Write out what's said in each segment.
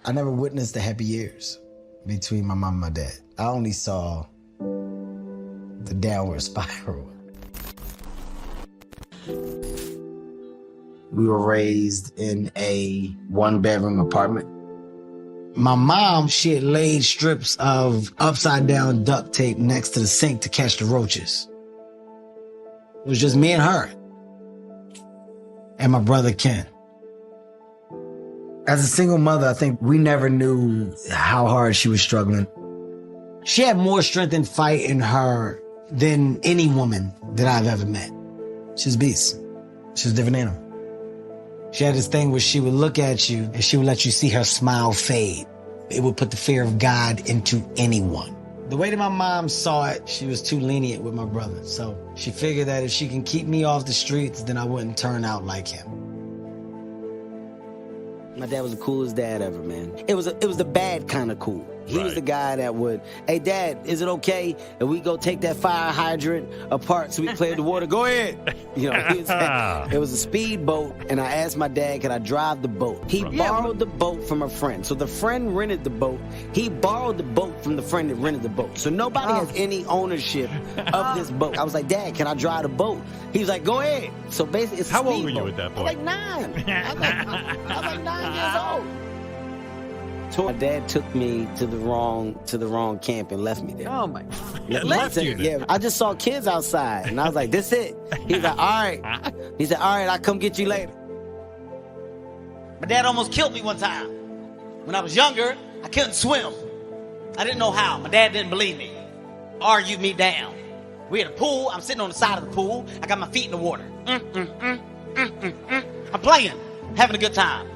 I never witnessed the happy years between my mom and my dad. I only saw the downward spiral. We were raised in a one-bedroom apartment. My mom, she had laid strips of upside-down duct tape next to the sink to catch the roaches. It was just me and her. And my brother, Ken. As a single mother, I think we never knew how hard she was struggling. She had more strength and fight in her than any woman that I've ever met. She's a beast. She's a different animal. She had this thing where she would look at you and she would let you see her smile fade. It would put the fear of God into anyone. The way that my mom saw it, she was too lenient with my brother. So she figured that if she can keep me off the streets, then I wouldn't turn out like him. My dad was the coolest dad ever, man. It was the bad kind of cool. He was the guy that would, hey, Dad, is it okay if we go take that fire hydrant apart so we can play with the water? Go ahead. You know, it was a speedboat, and I asked my dad, can I drive the boat? He borrowed the boat from a friend. So the friend rented the boat. He borrowed the boat from the friend that rented the boat. So nobody has any ownership of this boat. I was like, Dad, can I drive the boat? He was like, go ahead. So basically, it's a speedboat. How old were you at that point? I was like 9. I was like 9 years old. My dad took me to the wrong camp and left me there. Oh my God. Left you there? Yeah, I just saw kids outside, and I was like, this it. He's like, all right. He said, all right, I'll come get you later. My dad almost killed me one time. When I was younger, I couldn't swim. I didn't know how. My dad didn't believe me. Argued me down. We had a pool. I'm sitting on the side of the pool. I got my feet in the water. I'm playing, having a good time.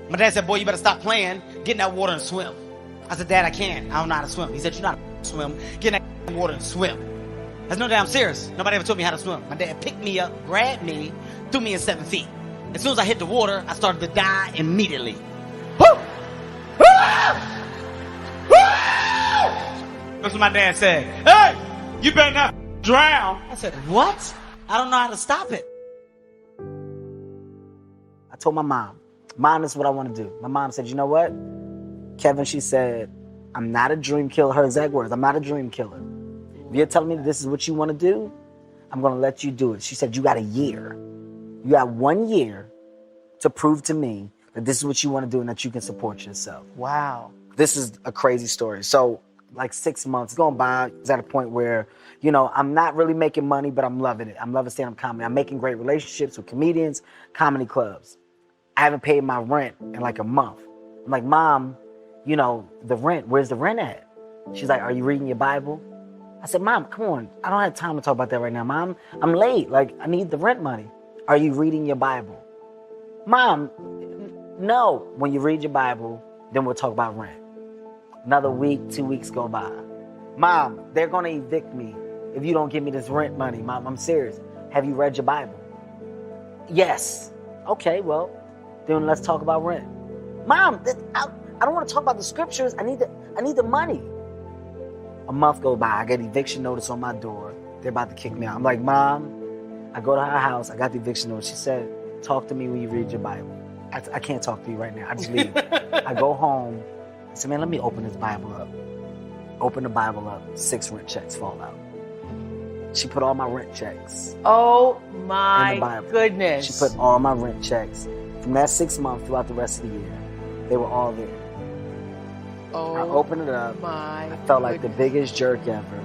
My dad said, boy, you better stop playing, get in that water and swim. I said, Dad, I can't. I don't know how to swim. He said, you know how to swim. Get in that water and swim. That's no damn serious. Nobody ever told me how to swim. My dad picked me up, grabbed me, threw me in 7 feet. As soon as I hit the water, I started to die immediately. Woo! Woo! Woo! That's what my dad said. Hey, you better not drown. I said, what? I don't know how to stop it. I told my mom, this is what I want to do. My mom said, you know what? Kevin, she said, I'm not a dream killer. Her exact words, I'm not a dream killer. If you're telling me that this is what you want to do, I'm going to let you do it. She said, you got a year. You got 1 year to prove to me that this is what you want to do and that you can support yourself. Wow. This is a crazy story. So like 6 months going by, I was at a point where, you know, I'm not really making money, but I'm loving it. I'm loving stand-up comedy. I'm making great relationships with comedians, comedy clubs. I haven't paid my rent in like a month. I'm like, Mom, you know, the rent, where's the rent at? She's like, are you reading your Bible? I said, Mom, come on. I don't have time to talk about that right now, Mom. I'm late. Like, I need the rent money. Are you reading your Bible? Mom, no. When you read your Bible, then we'll talk about rent. Another week, 2 weeks go by. Mom, they're going to evict me if you don't give me this rent money. Mom, I'm serious. Have you read your Bible? Yes. Okay, well, then let's talk about rent. Mom, I don't want to talk about the scriptures. I need the money. A month goes by. I get eviction notice on my door. They're about to kick me out. I'm like, Mom, I go to her house. I got the eviction notice. She said, talk to me when you read your Bible. I can't talk to you right now. I just leave. I go home. I said, man, let me open this Bible up. Open the Bible up. 6 rent checks fall out. She put all my rent checks. Oh in the my Bible. goodness. She put all my rent checks. From that 6 months throughout the rest of the year, they were all there. Oh, I opened it up. My I felt like the biggest jerk ever.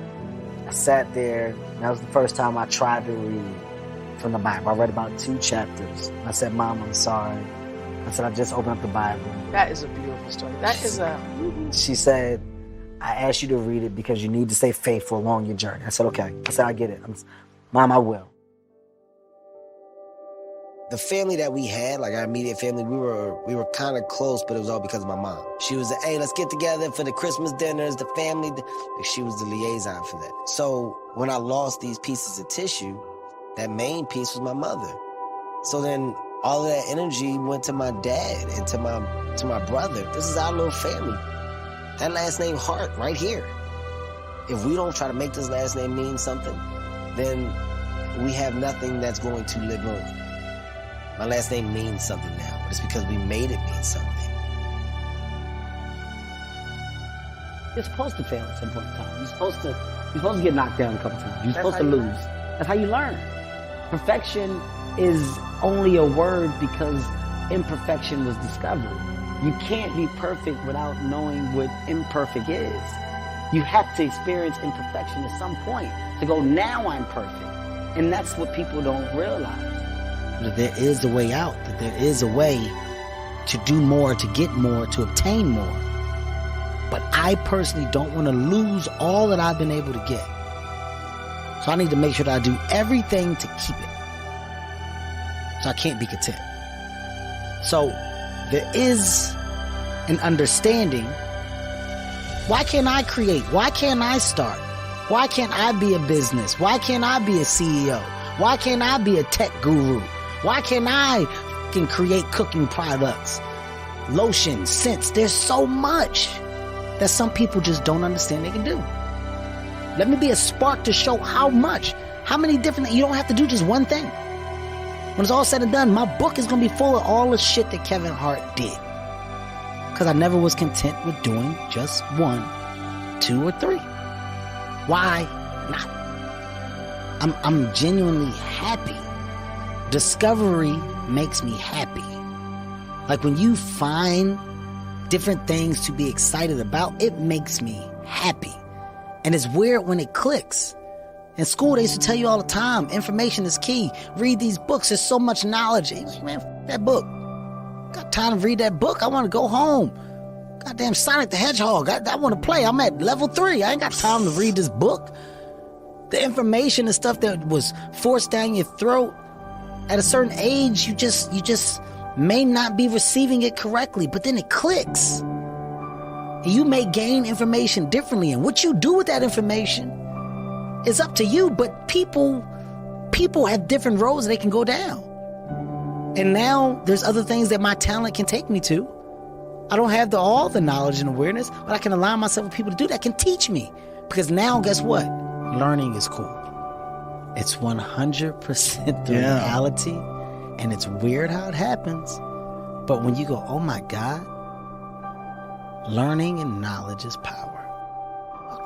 I sat there, and that was the first time I tried to read from the Bible. I read about 2 chapters. I said, Mom, I'm sorry. I said, I just opened up the Bible. That is a beautiful story. That is a... She said, I asked you to read it because you need to stay faithful along your journey. I said, okay. I said, I get it. Mom, I will. The family that we had, like our immediate family, we were kind of close, but it was all because of my mom. She was hey, let's get together for the Christmas dinners, the family. She was the liaison for that. So when I lost these pieces of tissue, that main piece was my mother. So then all of that energy went to my dad and to my brother. This is our little family. That last name Hart right here. If we don't try to make this last name mean something, then we have nothing that's going to live on. My last name means something now, but it's because we made it mean something. You're supposed to fail at some point in time. You're supposed to get knocked down a couple times. You're supposed to lose. That's how you learn. Perfection is only a word because imperfection was discovered. You can't be perfect without knowing what imperfect is. You have to experience imperfection at some point to go, now I'm perfect. And that's what people don't realize. That there is a way out, that there is a way to do more, to get more, to obtain more. But I personally don't want to lose all that I've been able to get. So I need to make sure that I do everything to keep it. So I can't be content. So there is an understanding. Why can't I create? Why can't I start? Why can't I be a business? Why can't I be a CEO? Why can't I be a tech guru? Why can't I can create cooking products, lotions, scents? There's so much that some people just don't understand they can do. Let me be a spark to show how much, how many different, you don't have to do just one thing. When it's all said and done, my book is going to be full of all the shit that Kevin Hart did. Because I never was content with doing just 1, 2, or 3. Why not? I'm genuinely happy. Discovery makes me happy. Like when you find different things to be excited about, it makes me happy. And it's weird when it clicks. In school, they used to tell you all the time, information is key. Read these books. There's so much knowledge. Man, f- that book. Got time to read that book. I want to go home. Goddamn Sonic the Hedgehog. I want to play. I'm at level 3. I ain't got time to read this book. The information and stuff that was forced down your throat, at a certain age, you just may not be receiving it correctly, but then it clicks. And you may gain information differently, and what you do with that information is up to you, but people have different roads they can go down. And now there's other things that my talent can take me to. I don't have all the knowledge and awareness, but I can align myself with people to do that can teach me. Because now, guess what? Learning is cool. It's 100% the reality, and it's weird how it happens. But when you go, oh my God, learning and knowledge is power.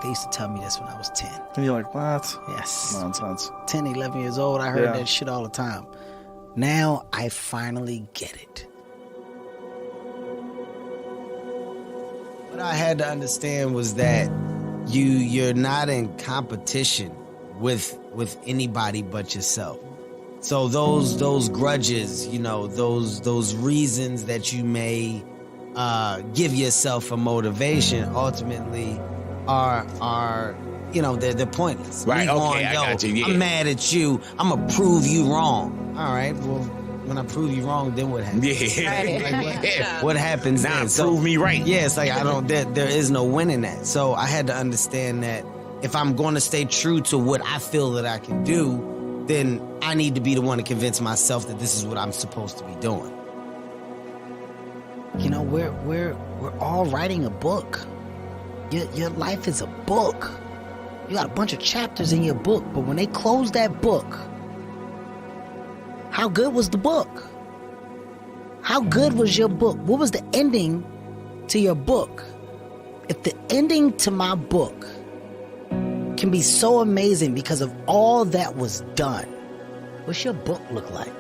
They used to tell me this when I was 10. And you're like, what? Yes. Nonsense. 10, 11 years old, I heard that shit all the time. Now I finally get it. What I had to understand was that you're not in competition with anybody but yourself. So those grudges, those reasons that you may give yourself for motivation ultimately are they're pointless. Right, Leave okay, I got you, yeah. I'm mad at you. I'm gonna prove you wrong. All right, well, when I prove you wrong, then what happens? Yeah. What happens Now then? prove me right. Yeah, it's like there is no winning that. So I had to understand that if I'm going to stay true to what I feel that I can do, then I need to be the one to convince myself that this is what I'm supposed to be doing. We're all writing a book. Your life is a book. You got a bunch of chapters in your book, but when they close that book, how good was the book? How good was your book? What was the ending to your book? If the ending to my book can be so amazing because of all that was done, what's your book look like?